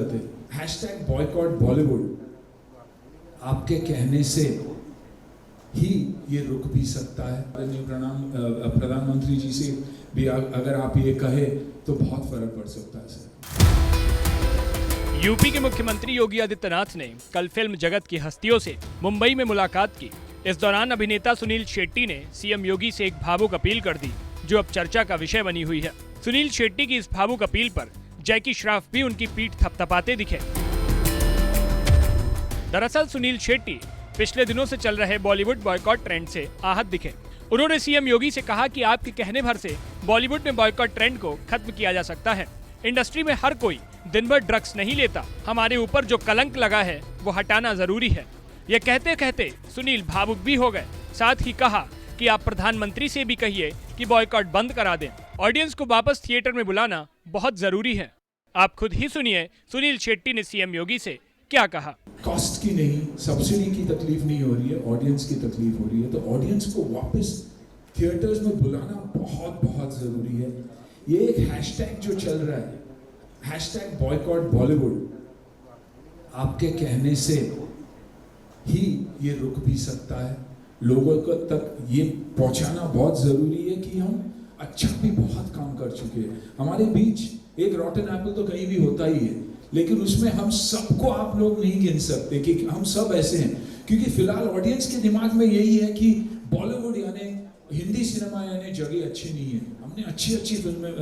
करते। Hashtag boycott Bollywood आपके कहने से ही ये रुक भी सकता है। प्रधानमंत्री जी से भी अगर आप ये कहे तो बहुत फर्क पड़ सकता है सर। यूपी के मुख्यमंत्री योगी आदित्यनाथ ने कल फिल्म जगत की हस्तियों से मुंबई में मुलाकात की। इस दौरान अभिनेता सुनील शेट्टी ने सीएम योगी से एक भावुक अपील कर दी, जो अब चर्चा का विषय बनी हुई है। सुनील शेट्टी की इस भावुक अपील पर जैकी श्रॉफ भी उनकी पीठ थपथपाते दिखे। दरअसल सुनील शेट्टी पिछले दिनों से चल रहे बॉलीवुड बॉयकॉट ट्रेंड से आहत दिखे। उन्होंने सीएम योगी से कहा कि आपके कहने भर से बॉलीवुड में बॉयकॉट ट्रेंड को खत्म किया जा सकता है। इंडस्ट्री में हर कोई दिन भर ड्रग्स नहीं लेता। हमारे ऊपर जो कलंक लगा है वो हटाना जरूरी है। ये कहते कहते सुनील भावुक भी हो गए। साथ ही कहा कि आप प्रधानमंत्री से भी कहिए कि बॉयकॉट बंद करा दें। ऑडियंस को वापस थिएटर में बुलाना बहुत जरूरी है। आप खुद ही सुनिए सुनील शेट्टी ने सीएम योगी से क्या कहा। कॉस्ट की नहीं, सब्सिडी की तकलीफ नहीं हो रही है, ऑडियंस की तकलीफ हो रही है। तो ऑडियंस को वापस थिएटर्स में बुलाना बहुत बहुत जरूरी है। ये एक हैशटैग जो चल रहा है, हैशटैग बॉयकॉट बॉलीवुड, आपके कहने से ही ये रुक भी सकता है। लोगों को तक ये पहुंचाना बहुत जरूरी है कि हम अच्छा भी बहुत काम कर चुके हैं। हमारे बीच एक रॉटन एप्पल तो कहीं भी होता ही है, लेकिन उसमें हम सबको आप लोग नहीं गिन सकते कि हम सब ऐसे हैं, क्योंकि फिलहाल ऑडियंस के दिमाग में यही है कि बॉलीवुड यानी हिंदी सिनेमा यानी जगह अच्छी नहीं है। हमने अच्छी अच्छी फिल्में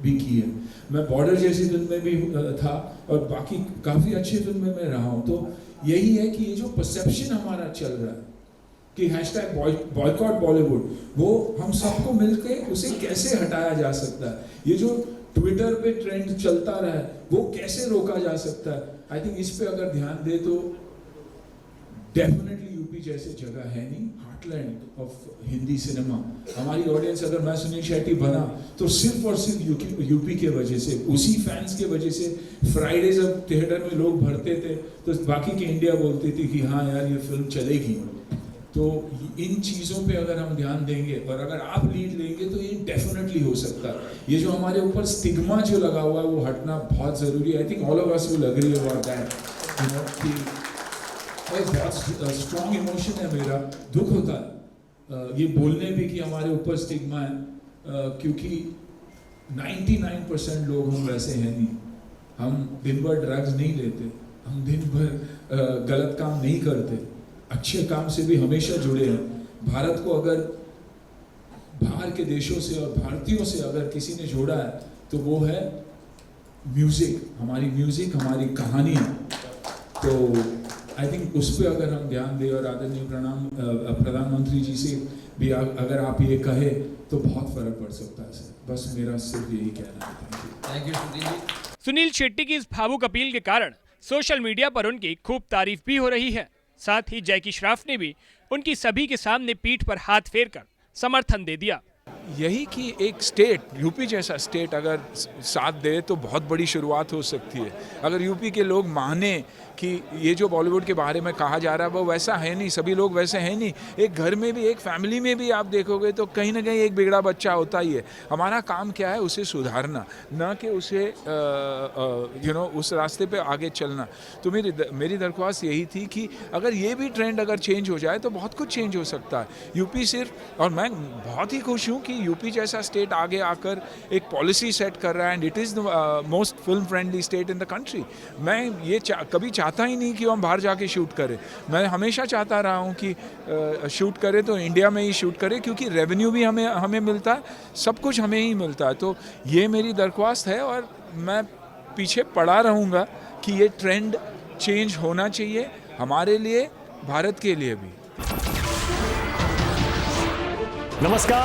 भी की है। मैं बॉर्डर जैसी फिल्म में भी था और बाकी काफ़ी अच्छी फिल्में में रहा हूँ। तो यही है कि ये जो परसेप्शन हमारा चल रहा है कि हैशटैग बॉयकॉट बॉलीवुड, वो हम सबको मिलकर उसे कैसे हटाया जा सकता है। ये जो ट्विटर पे ट्रेंड चलता रहा है वो कैसे रोका जा सकता है। आई थिंक इस पे अगर ध्यान दे तो डेफिनेटली यूपी जैसे जगह है नहीं, हार्टलैंड ऑफ हिंदी सिनेमा। हमारी ऑडियंस, अगर मैं सुनील शेट्टी बना तो सिर्फ और सिर्फ यूपी के वजह से, उसी फैंस के वजह से। फ्राइडे जब थिएटर में लोग भरते थे तो बाकी की इंडिया बोलती थी कि हाँ यार ये फिल्म चलेगी। तो इन चीज़ों पे अगर हम ध्यान देंगे और अगर आप लीड लेंगे तो ये डेफिनेटली हो सकता है। ये जो हमारे ऊपर स्टिग्मा जो लगा हुआ है वो हटना बहुत ज़रूरी है। I think all of us will agree about that, you know, कि बहुत स्ट्रॉन्ग इमोशन है मेरा। दुख होता है ये बोलने भी कि हमारे ऊपर स्टिग्मा है, क्योंकि 99% लोग हम वैसे हैं नहीं। हम दिन भर ड्रग्स नहीं लेते, हम दिन भर गलत काम नहीं करते, अच्छे काम से भी हमेशा जुड़े हैं। भारत को अगर बाहर के देशों से और भारतीयों से अगर किसी ने जोड़ा है तो वो है म्यूज़िक, हमारी कहानी। तो आई थिंक उस पर अगर हम ध्यान दें और आदरणीय प्रधानमंत्री जी से भी अगर आप ये कहे तो बहुत फर्क पड़ सकता है सर। बस मेरा सिर्फ यही कहना है। Thank you Sunil ji. सुनील शेट्टी की इस भावुक अपील के कारण सोशल मीडिया पर उनकी खूब तारीफ भी हो रही है। साथ ही जैकी श्रॉफ ने भी उनकी सभी के सामने पीठ पर हाथ फेरकर समर्थन दे दिया। यही कि एक स्टेट, यूपी जैसा स्टेट अगर साथ दे तो बहुत बड़ी शुरुआत हो सकती है। अगर यूपी के लोग माने कि ये जो बॉलीवुड के बारे में कहा जा रहा है वो वैसा है नहीं, सभी लोग वैसे हैं नहीं। एक घर में भी, एक फैमिली में भी आप देखोगे तो कहीं ना कहीं एक बिगड़ा बच्चा होता ही है। हमारा काम क्या है, उसे सुधारना, ना कि उसे उस रास्ते पे आगे चलना। तो मेरी दरख्वास्त यही थी कि अगर ये भी ट्रेंड अगर चेंज हो जाए तो बहुत कुछ चेंज हो सकता है। यूपी सिर्फ, और मैं बहुत ही खुश हूँ कि यूपी जैसा स्टेट आगे आकर एक पॉलिसी सेट कर रहा है and it is the most film friendly state in the country. मैं ये कभी चाहता ही नहीं कि हम बाहर जाके शूट करें। मैं हमेशा चाहता रहा हूँ कि शूट करें तो इंडिया में ही शूट करें, क्योंकि रेवेन्यू भी हमें मिलता है, सब कुछ हमें ही मिलता है। तो ये मेरी दरख्वास्त है और मैं पीछे पड़ा रहूँगा कि ये ट्रेंड चेंज होना चाहिए, हमारे लिए, भारत के लिए भी। नमस्कार।